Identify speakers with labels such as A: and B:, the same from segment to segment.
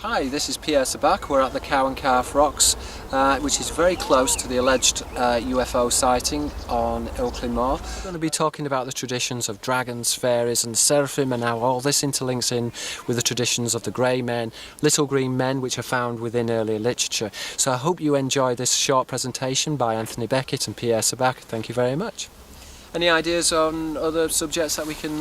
A: Hi, this is Pierre Sabak. We're at the Cow and Calf Rocks, which is very close to the alleged UFO sighting on Ilkley Moor. We're going to be talking about the traditions of dragons, fairies and seraphim, and how all this interlinks in with the traditions of the grey men, little green men, which are found within earlier literature. So I hope you enjoy this short presentation by Anthony Beckett and Pierre Sabak. Thank you very much. Any ideas on other subjects that we can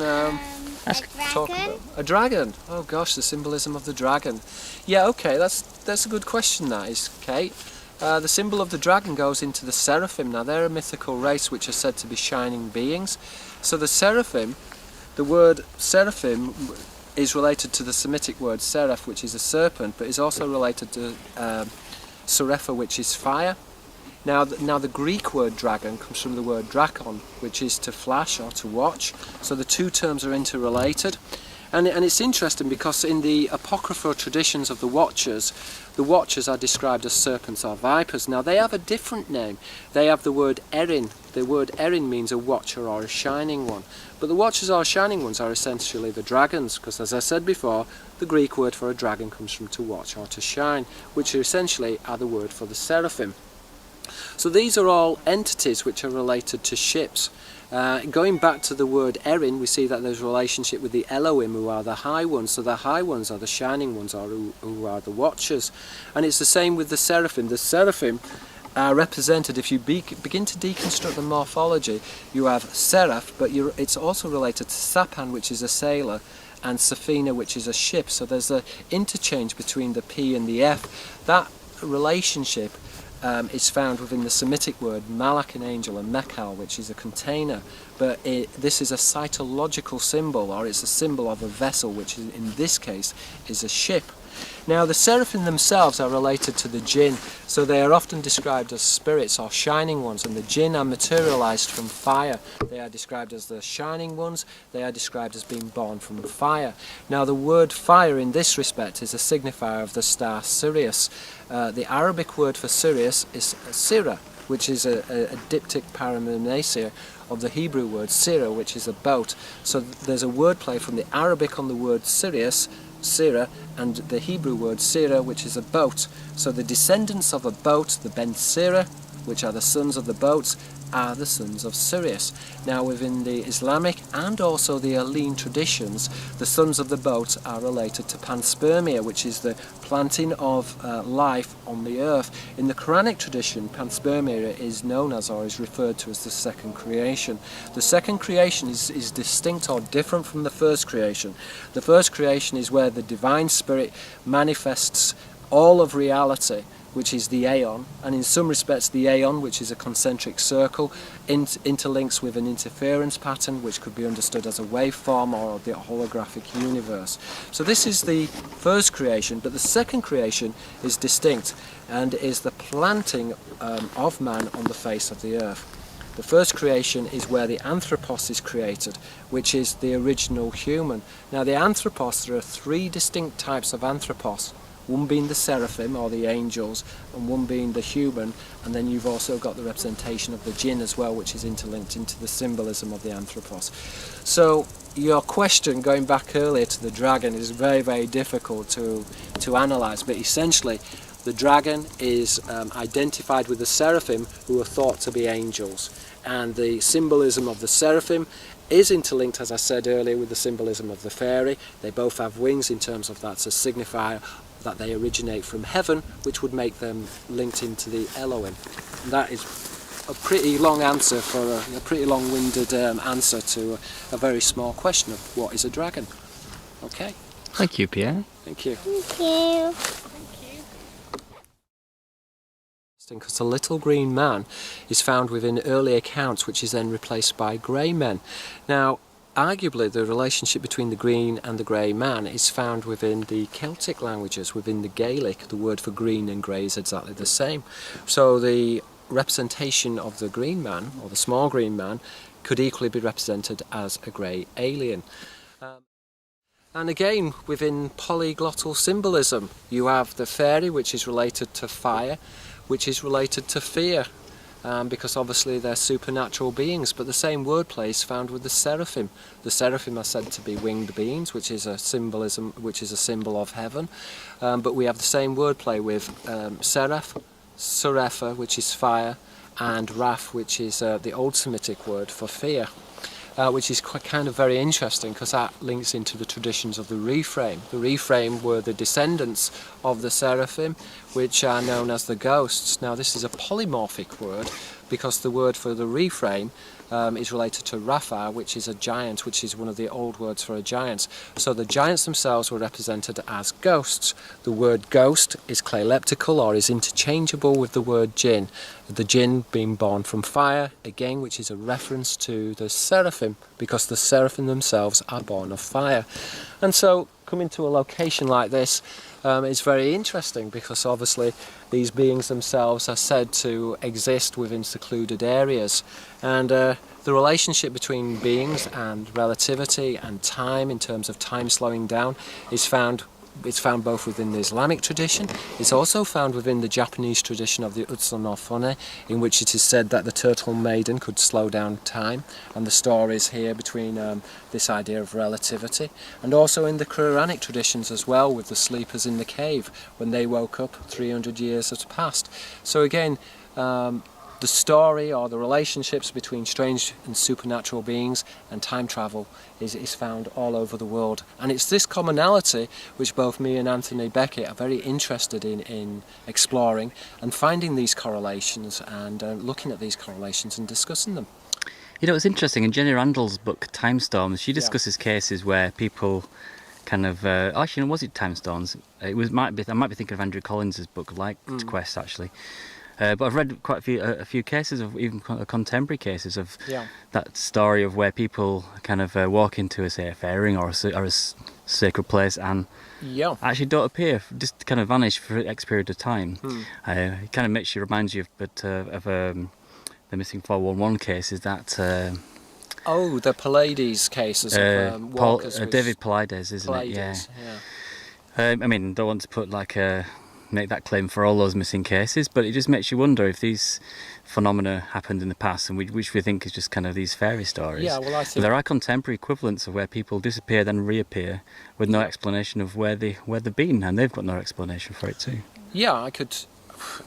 A: talk about? A dragon? Oh gosh, the symbolism of the dragon. Yeah, okay, that's a good question, that is, Kate. The symbol of the dragon goes into the seraphim. Now, they're a mythical race which are said to be shining beings. So the seraphim, the word seraphim is related to the Semitic word seraph, which is a serpent, but is also related to serapha, which is fire. Now the Greek word dragon comes from the word drakon, which is to flash or to watch. So the two terms are interrelated. And it's interesting because in the apocryphal traditions of the Watchers are described as serpents or vipers. Now they have a different name. They have the word erin. The word erin means a watcher or a shining one. But the watchers or shining ones are essentially the dragons, because as I said before, the Greek word for a dragon comes from to watch or to shine, which essentially are the word for the seraphim. So these are all entities which are related to ships. Going back to the word erin, we see that there's a relationship with the Elohim, who are the high ones. So the high ones are the shining ones, or who are the watchers. And it's the same with the seraphim. The seraphim are represented, if you begin to deconstruct the morphology, you have seraph, but it's also related to sapan, which is a sailor, and safina, which is a ship. So there's an interchange between the P and the F. That relationship is found within the Semitic word malak, an angel, and mekal, which is a container. But this is a cytological symbol, or it's a symbol of a vessel, which in this case is a ship. Now the seraphim themselves are related to the jinn, so they are often described as spirits or shining ones, and the jinn are materialized from fire. They are described as the shining ones. They are described as being born from fire. Now the word fire in this respect is a signifier of the star Sirius. The Arabic word for Sirius is Sira, which is a diptych paramnesia of the Hebrew word Sira, which is a boat. So there's a wordplay from the Arabic on the word Sirius, Sira, and the Hebrew word Sira, which is a boat. So the descendants of a boat, the Ben Sira, which are the sons of the boats, are the sons of Sirius. Now within the Islamic and also the Helene traditions, the sons of the boat are related to panspermia, which is the planting of life on the earth. In the Quranic tradition, panspermia is known as, or is referred to as, the second creation. The second creation is distinct or different from the first creation. The first creation is where the divine spirit manifests all of reality, which is the aeon, and in some respects the aeon, which is a concentric circle, interlinks with an interference pattern, which could be understood as a waveform or the holographic universe. So this is the first creation, but the second creation is distinct and is the planting of man on the face of the earth. The first creation is where the anthropos is created, which is the original human. Now the anthropos, there are three distinct types of anthropos. One being the seraphim, or the angels, and one being the human, and then you've also got the representation of the jinn as well, which is interlinked into the symbolism of the anthropos. So your question, going back earlier to the dragon, is very, very difficult to analyse, but essentially the dragon is identified with the seraphim, who are thought to be angels, and the symbolism of the seraphim is interlinked, as I said earlier, with the symbolism of the fairy. They both have wings in terms of that's a signifier that they originate from heaven, which would make them linked into the Elohim. And that is a pretty long answer for a pretty long-winded answer to a very small question of what is a dragon. Okay.
B: Thank you, Pierre.
A: Thank you.
C: Thank you.
A: Because the little green man is found within early accounts, which is then replaced by grey men. Now, arguably the relationship between the green and the grey man is found within the Celtic languages. Within the Gaelic, the word for green and grey is exactly the same. So the representation of the green man, or the small green man, could equally be represented as a grey alien. And again, within polyglottal symbolism, you have the fairy, which is related to fire, which is related to fear. because obviously they're supernatural beings, but the same wordplay is found with the seraphim. The seraphim are said to be winged beings, which is a symbol of heaven, but we have the same wordplay with seraph, Surepha, which is fire, and Raph, which is the Old Semitic word for fear. Which is kind of very interesting because that links into the traditions of the reframe. The reframe were the descendants of the seraphim, which are known as the ghosts. Now this is a polymorphic word because the word for the reframe is related to Rapha, which is a giant, which is one of the old words for a giant. So the giants themselves were represented as ghosts. The word ghost is clayleptical or is interchangeable with the word jinn. The jinn being born from fire, again, which is a reference to the seraphim, because the seraphim themselves are born of fire. And so coming to a location like this is very interesting because obviously these beings themselves are said to exist within secluded areas, and the relationship between beings and relativity and time, in terms of time slowing down, is found. It's found both within the Islamic tradition. It's also found within the Japanese tradition of the Utsu no Fune, in which it is said that the turtle maiden could slow down time, and the stories here between this idea of relativity, and also in the Quranic traditions as well, with the sleepers in the cave. When they woke up, 300 years had passed. So again, the story or the relationships between strange and supernatural beings and time travel is found all over the world. And it's this commonality which both me and Anthony Beckett are very interested in exploring and finding these correlations and looking at these correlations and discussing them.
B: You know, it's interesting, in Jenny Randall's book Time Storms, she discusses cases where people kind of actually, was it Time Storms? I might be thinking of Andrew Collins's book Light Quest, actually. But I've read quite a few cases of even contemporary cases of that story of where people kind of walk into, say, a fairing or a sacred place and actually don't appear, just kind of vanish for X period of time. It kind of reminds you of the missing 411 cases that...
A: the Pallades cases of walkers.
B: David Pallades, isn't it? Yeah. I mean, don't want to put make that claim for all those missing cases, but it just makes you wonder if these phenomena happened in the past, and which we think is just kind of these fairy stories.
A: Yeah, well, I think
B: there are contemporary equivalents of where people disappear then reappear with no explanation of where they've been, and they've got no explanation for it too.
A: Yeah,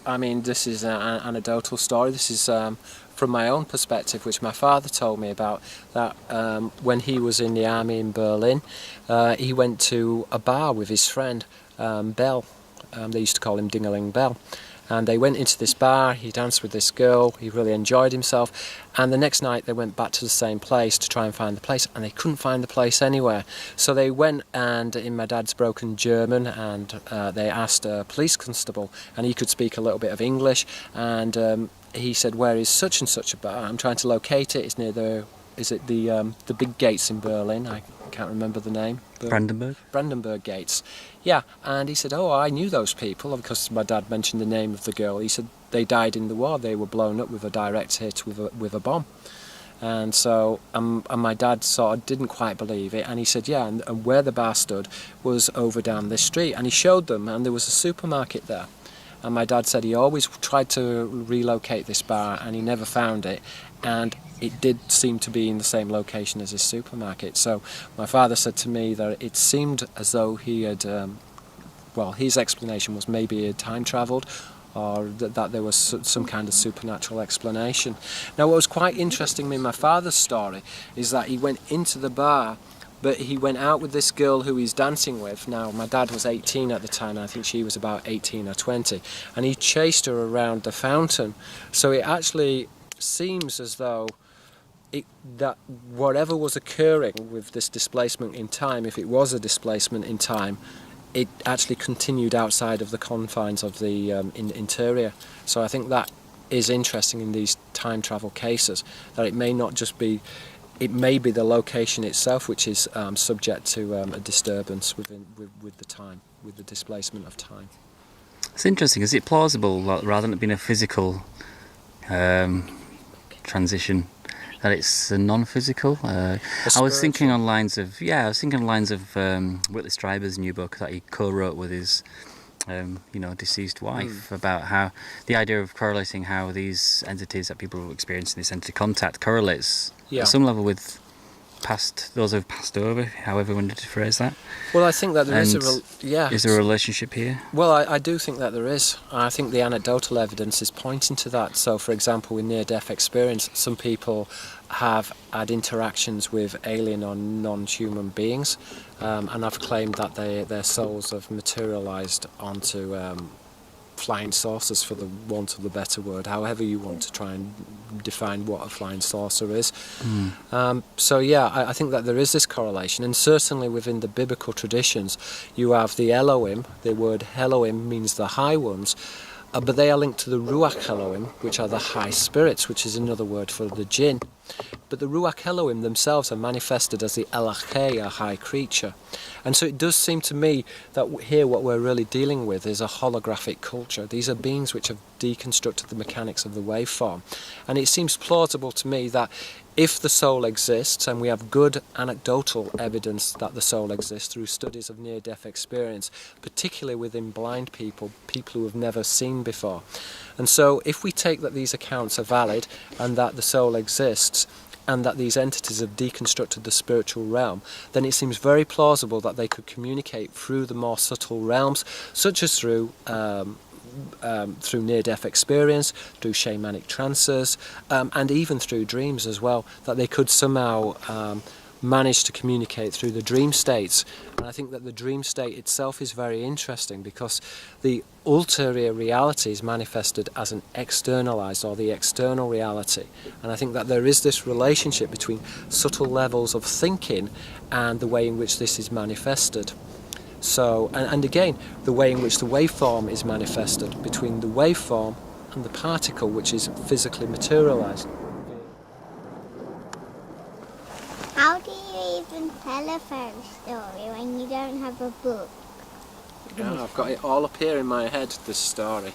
A: I mean, this is an anecdotal story. This is from my own perspective, which my father told me about, that when he was in the army in Berlin, he went to a bar with his friend, Bell. They used to call him Dingaling Bell. And they went into this bar, he danced with this girl, he really enjoyed himself, and the next night they went back to the same place to try and find the place, and they couldn't find the place anywhere. So they went, and in my dad's broken German, and they asked a police constable, and he could speak a little bit of English, and he said, "Where is such and such a bar? I'm trying to locate it. It's near the big gates in Berlin. I can't remember the name. Brandenburg Gates." Yeah, and he said, "Oh, I knew those people," because my dad mentioned the name of the girl. He said they died in the war. They were blown up with a direct hit with a bomb. And so, and my dad sort of didn't quite believe it, and he said, yeah, and where the bar stood was over down this street, and he showed them, and there was a supermarket there. And my dad said he always tried to relocate this bar, and he never found it, and it did seem to be in the same location as his supermarket. So my father said to me that it seemed as though he had, his explanation was maybe he had time travelled, or that there was some kind of supernatural explanation. Now, what was quite interesting in my father's story is that he went into the bar, but he went out with this girl who he's dancing with. Now, my dad was 18 at the time, and I think she was about 18 or 20, and he chased her around the fountain. So it actually seems as though that whatever was occurring with this displacement in time, if it was a displacement in time, it actually continued outside of the confines of the interior. So I think that is interesting in these time travel cases, that it may not just be, it may be the location itself which is subject to a disturbance with the time, with the displacement of time.
B: It's interesting. Is it plausible, rather than it being a physical transition, that it's non-physical? I was thinking on lines of Whitley Strieber's new book that he co-wrote with his deceased wife, about how the idea of correlating how these entities that people experience in this entity contact correlates at some level with those who've passed over, however you wanted to phrase that.
A: Well, I think that there is
B: Is there a relationship here?
A: Well, I do think that there is. I think the anecdotal evidence is pointing to that. So, for example, with near-death experience, some people have had interactions with alien or non-human beings, and have claimed that their souls have materialised onto flying saucers, for the want of a better word, however you want to try and define what a flying saucer is. So yeah, I think that there is this correlation, and certainly within the biblical traditions you have the Elohim. The word Elohim means the high ones, but they are linked to the Ruach Elohim, which are the high spirits, which is another word for the jinn. But the Ruach Elohim themselves are manifested as the Elachei, a high creature. And so it does seem to me that here what we're really dealing with is a holographic culture. These are beings which have deconstructed the mechanics of the waveform. And it seems plausible to me that if the soul exists, and we have good anecdotal evidence that the soul exists through studies of near-death experience, particularly within blind people, people who have never seen before. And so if we take that these accounts are valid and that the soul exists, and that these entities have deconstructed the spiritual realm, then it seems very plausible that they could communicate through the more subtle realms, such as through near-death experience, through shamanic trances, and even through dreams as well, that they could somehow manage to communicate through the dream states. And I think that the dream state itself is very interesting, because the ulterior reality is manifested as an externalized, or the external reality. And I think that there is this relationship between subtle levels of thinking and the way in which this is manifested. So, and again, the way in which the waveform is manifested, between the waveform and the particle which is physically materialized.
C: How do you even tell a fairy story when you don't have a book?
A: Yeah, I've got it all up here in my head, this story.